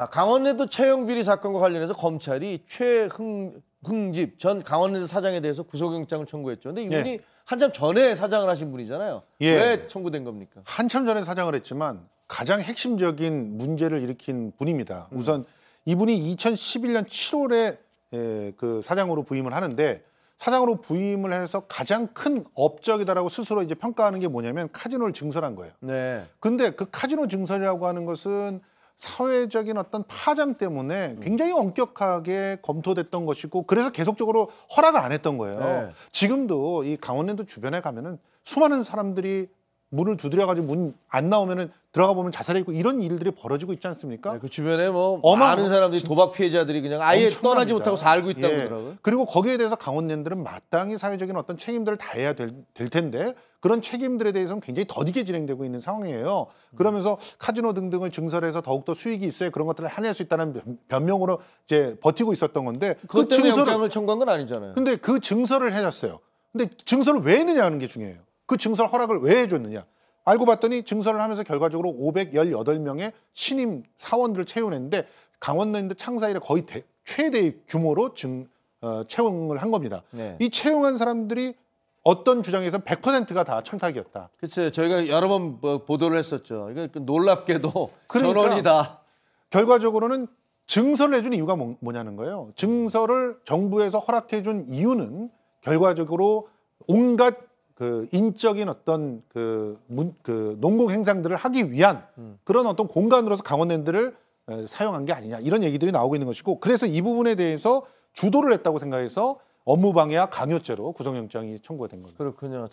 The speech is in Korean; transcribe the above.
강원랜드 채용 비리 사건과 관련해서 검찰이 최흥집 전 강원랜드 사장에 대해서 구속영장을 청구했죠. 근데 이분이 예. 한참 전에 사장을 하신 분이잖아요. 예. 왜 청구된 겁니까? 한참 전에 사장을 했지만 가장 핵심적인 문제를 일으킨 분입니다. 우선 이분이 2011년 7월에 그 사장으로 부임을 하는데, 사장으로 부임을 해서 가장 큰 업적이다라고 스스로 이제 평가하는 게 뭐냐면 카지노를 증설한 거예요. 네. 근데 그 카지노 증설이라고 하는 것은 사회적인 어떤 파장 때문에 굉장히 엄격하게 검토됐던 것이고, 그래서 계속적으로 허락을 안 했던 거예요. 네. 지금도 이 강원랜드 주변에 가면은 수많은 사람들이 문을 두드려가지고 문 안 나오면은 들어가 보면 자살해 있고 이런 일들이 벌어지고 있지 않습니까? 네, 그 주변에 뭐 어마어마- 많은 사람들이 도박 피해자들이 그냥 아예 엄청납니다. 떠나지 못하고 살고 있다고 예. 그러더라고요. 그리고 거기에 대해서 강원랜드는 마땅히 사회적인 어떤 책임들을 다해야 될 텐데, 그런 책임들에 대해서는 굉장히 더디게 진행되고 있는 상황이에요. 그러면서 카지노 등등을 증설해서 더욱더 수익이 있어야 그런 것들을 해낼 수 있다는 변명으로 이제 버티고 있었던 건데, 그것 때문에 영장을 청구한 건 아니잖아요. 근데 그 증설을 해줬어요. 근데 증설을 왜 했느냐 하는 게 중요해요. 그 증설 허락을 왜 해줬느냐. 알고 봤더니 증설을 하면서 결과적으로 518명의 신임 사원들을 채용했는데, 강원랜드 창사 이래 거의 최대 규모로 채용을 한 겁니다. 네. 이 채용한 사람들이 어떤 주장에서는 100%가 다 청탁이었다. 그렇죠. 저희가 여러 번 보도를 했었죠. 이거 놀랍게도 그러니까 전원이다. 결과적으로는 증설을 해준 이유가 뭐냐는 거예요. 증설을 정부에서 허락해준 이유는 결과적으로 온갖 그 인적인 어떤 그 농공 행상들을 하기 위한 그런 어떤 공간으로서 강원랜드를 사용한 게 아니냐, 이런 얘기들이 나오고 있는 것이고, 그래서 이 부분에 대해서 주도를 했다고 생각해서 업무방해와 강요죄로 구속영장이 청구가 된 겁니다. 그렇군요.